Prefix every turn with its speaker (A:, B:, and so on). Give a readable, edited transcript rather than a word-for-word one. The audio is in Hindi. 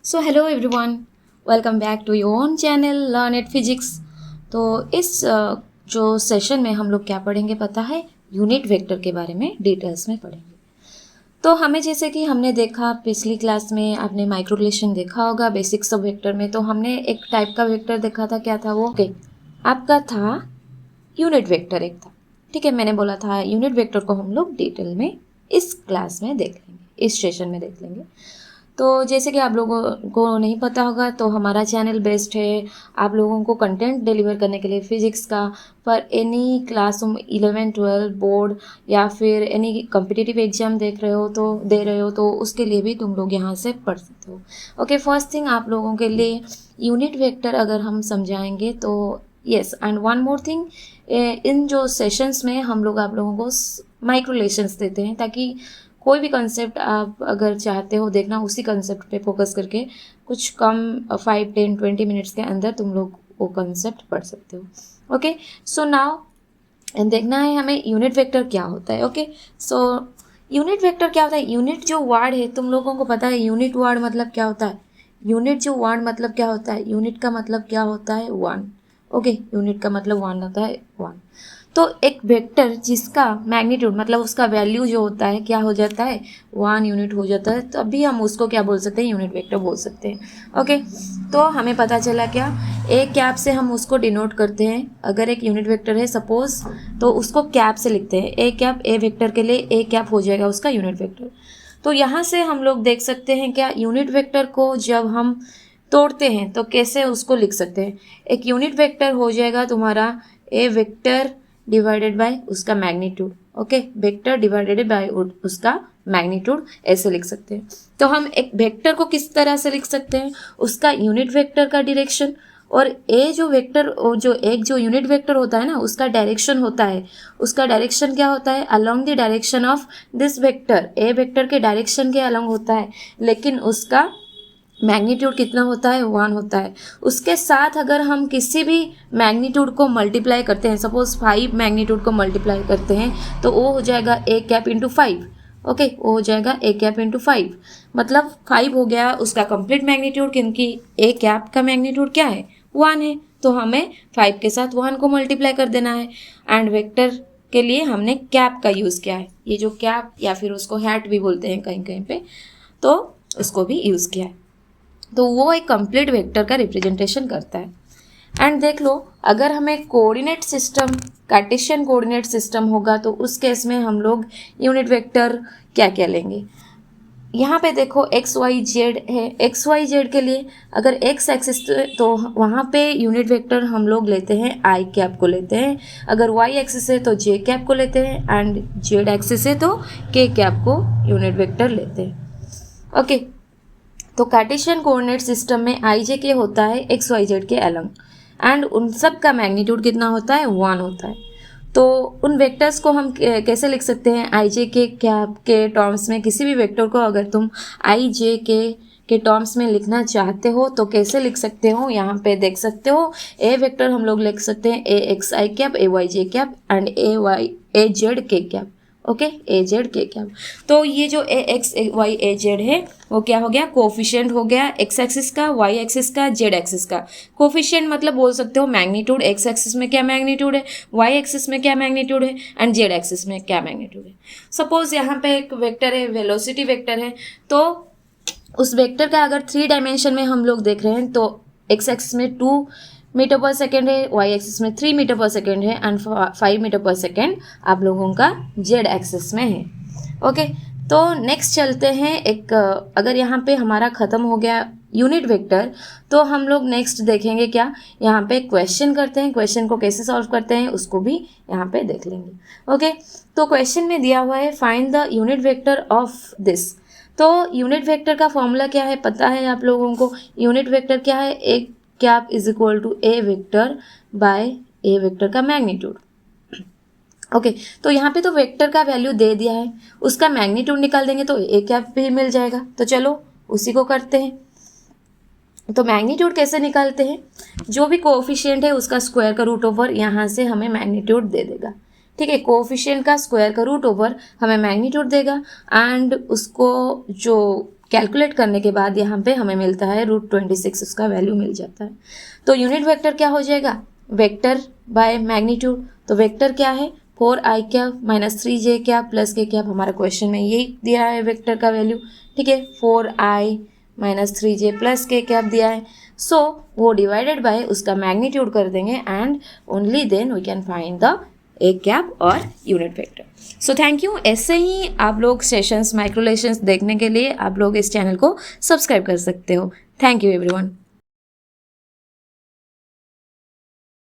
A: So hello everyone, welcome back to your own channel learn at physics. तो इस जो सेशन में हम लोग क्या पढ़ेंगे पता है, यूनिट वेक्टर के बारे में डिटेल्स में पढ़ेंगे। तो हमें जैसे कि हमने देखा पिछली क्लास में, आपने माइक्रो रिलेशन देखा होगा बेसिक्स ऑफ वेक्टर में, तो हमने एक टाइप का वेक्टर देखा था। क्या था वो? ओके, आपका था यूनिट वेक्टर एक था। ठीक है, मैंने बोला था यूनिट वेक्टर को हम लोग डिटेल में इस क्लास में देख लेंगे, इस सेशन में देख लेंगे। तो जैसे कि आप लोगों को नहीं पता होगा, तो हमारा चैनल बेस्ड है आप लोगों को कंटेंट डिलीवर करने के लिए फिजिक्स का, पर एनी क्लास 11-12 बोर्ड या फिर एनी कॉम्पिटिटिव एग्जाम दे रहे हो तो उसके लिए भी तुम लोग यहाँ से पढ़ सकते हो। ओके, फर्स्ट थिंग आप लोगों के लिए यूनिट वेक्टर अगर हम समझाएंगे तो yes, and one more thing, इन जो सेशंस में हम लोग आप लोगों को माइक्रो रिलेशंस देते हैं, ताकि कोई भी कंसेप्ट आप अगर चाहते हो देखना, उसी कंसेप्ट पे फोकस करके कुछ कम 5-10-20 मिनट्स के अंदर तुम लोग वो कंसेप्ट पढ़ सकते हो। ओके, सो नाउ देखना है हमें यूनिट वेक्टर क्या होता है। ओके, सो यूनिट वेक्टर क्या होता है? यूनिट जो वर्ड है, तुम लोगों को पता है यूनिट वर्ड मतलब क्या होता है? यूनिट जो वर्ड मतलब क्या होता है? यूनिट का मतलब क्या होता है? वन। ओके, यूनिट का मतलब वन होता है, वन। तो एक वेक्टर जिसका मैग्नीट्यूड मतलब उसका वैल्यू जो होता है क्या हो जाता है? 1 यूनिट हो जाता है, तभी हम उसको क्या बोल सकते हैं? यूनिट वेक्टर बोल सकते हैं। ओके, तो हमें पता चला क्या, ए कैप से हम उसको डिनोट करते हैं। अगर एक यूनिट वेक्टर है सपोज, तो उसको कैप से लिखते हैं। ए कैप, ए वेक्टर के लिए ए कैप हो जाएगा उसका यूनिट वेक्टर। तो यहाँ से हम लोग देख सकते हैं क्या, यूनिट वेक्टर को जब हम तोड़ते हैं तो कैसे उसको लिख सकते हैं। एक यूनिट वेक्टर हो जाएगा तुम्हारा ए वेक्टर डिवाइडेड बाय उसका magnitude. Okay, vector divided by उसका मैग्नीट्यूड, ऐसे लिख सकते हैं। तो हम एक वेक्टर को किस तरह से लिख सकते हैं? उसका यूनिट वेक्टर का डायरेक्शन, और ए जो वेक्टर, जो एक जो यूनिट वेक्टर होता है ना, उसका डायरेक्शन होता है। उसका डायरेक्शन क्या होता है? Along the direction of this vector. A vector के डायरेक्शन के अलोंग होता है, लेकिन उसका मैग्नीट्यूड कितना होता है? 1 होता है। उसके साथ अगर हम किसी भी मैग्नीट्यूड को मल्टीप्लाई करते हैं, सपोज 5 मैग्नीट्यूड को मल्टीप्लाई करते हैं, तो वो हो जाएगा ए कैप इंटू 5। ओके, वो हो जाएगा ए कैप इंटू 5, मतलब 5 हो गया उसका कंप्लीट मैग्नीट्यूड, क्योंकि ए कैप का मैग्नीट्यूड क्या है? 1 है। तो हमें 5 के साथ 1 को मल्टीप्लाई कर देना है। एंड वेक्टर के लिए हमने कैप का यूज़ किया है, ये जो कैप या फिर उसको हैट भी बोलते हैं कहीं कहीं पे, तो उसको भी यूज़ किया है। तो वो एक कंप्लीट वेक्टर का रिप्रेजेंटेशन करता है। एंड देख लो, अगर हमें coordinate system, Cartesian coordinate system होगा, तो उस केस में हम लोग यूनिट वेक्टर क्या क्या लेंगे? यहाँ पे देखो एक्स वाई जेड है। एक्स वाई जेड के लिए अगर एक्स एक्सिस, तो वहाँ पे यूनिट वेक्टर हम लोग लेते हैं आई कैप को लेते हैं। अगर वाई एक्सिस है तो जे कैप को लेते हैं, एंड जेड एक्सिस है तो के कैप को यूनिट वेक्टर लेते हैं। ओके, तो कार्टेशियन कोऑर्डिनेट सिस्टम में आई जे के होता है एक्स वाई जेड के अलग, एंड उन सब का मैग्नीट्यूड कितना होता है? 1 होता है। तो उन वेक्टर्स को हम कैसे लिख सकते हैं? आई जे के कैप के टर्म्स में, किसी भी वेक्टर को अगर तुम आई जे के टर्म्स में लिखना चाहते हो तो कैसे लिख सकते हो? यहाँ पे देख सकते हो, ए वेक्टर हम लोग लिख सकते हैं a x i cap, a y j cap, and a z k cap. Okay, a z k cap. तो ये जो a x y a z है वो क्या हो गया? कोफिशिएंट हो गया एक्स एक्सिस का, वाई एक्सिस का, जेड एक्सिस का। कोफिशिएंट मतलब बोल सकते हो मैग्नीट्यूड, एक्स एक्सिस में क्या मैग्नीट्यूड है, वाई एक्सिस में क्या मैग्नीट्यूड है, एंड जेड एक्सिस में क्या मैग्नीट्यूड है। सपोज यहाँ पे एक वेक्टर है, वेलोसिटी वेक्टर है, तो उस वेक्टर का अगर 3 डायमेंशन में हम लोग देख रहे हैं, तो एक्स एक्सिस में 2 मीटर पर सेकेंड है, वाई एक्सिस में 3 मीटर पर सेकेंड है, एंड 5 मीटर पर सेकेंड आप लोगों का जेड एक्सिस में है। ओके, तो नेक्स्ट चलते हैं। एक अगर यहाँ पे हमारा ख़त्म हो गया यूनिट वेक्टर, तो हम लोग नेक्स्ट देखेंगे क्या, यहाँ पे क्वेश्चन करते हैं। क्वेश्चन को कैसे सॉल्व करते हैं उसको भी यहाँ पे देख लेंगे। ओके, तो क्वेश्चन में दिया हुआ है find the unit vector of this. तो यूनिट वेक्टर का फॉर्मूला क्या है पता है आप लोगों को? यूनिट वेक्टर क्या है? एक cap is equal to A vector by A vector का मैग्नीट्यूड। ओके, तो यहाँ पे तो वेक्टर का वैल्यू दे दिया है, उसका मैग्नीट्यूड निकाल देंगे तो ए कैप भी मिल जाएगा। तो चलो उसी को करते हैं। तो मैग्नीट्यूड कैसे निकालते हैं? जो भी कोएफिशिएंट है उसका स्क्वायर का रूट ओवर यहाँ से हमें मैग्नीट्यूड दे देगा। ठीक है, कोएफिशिएंट का स्क्वायर का रूट ओवर हमें मैग्नीट्यूड देगा, एंड उसको जो कैलकुलेट करने के बाद यहाँ पे हमें मिलता है √26, उसका वैल्यू मिल जाता है। तो यूनिट वेक्टर क्या हो जाएगा, वेक्टर बाय मैग्नीट्यूड। तो वेक्टर क्या है 4i cap minus 3j cap plus k cap, हमारा क्वेश्चन में यही दिया है वेक्टर का वैल्यू, ठीक है। 4i minus 3j plus k cap दिया है, सो वो डिवाइडेड बाय उसका मैग्नीट्यूड कर देंगे and only then we can find the a cap और unit vector. So thank you. ऐसे ही आप लोग सेशंस माइक्रोलेशंस देखने के लिए आप लोग इस चैनल को सब्सक्राइब कर सकते हो। Thank you everyone.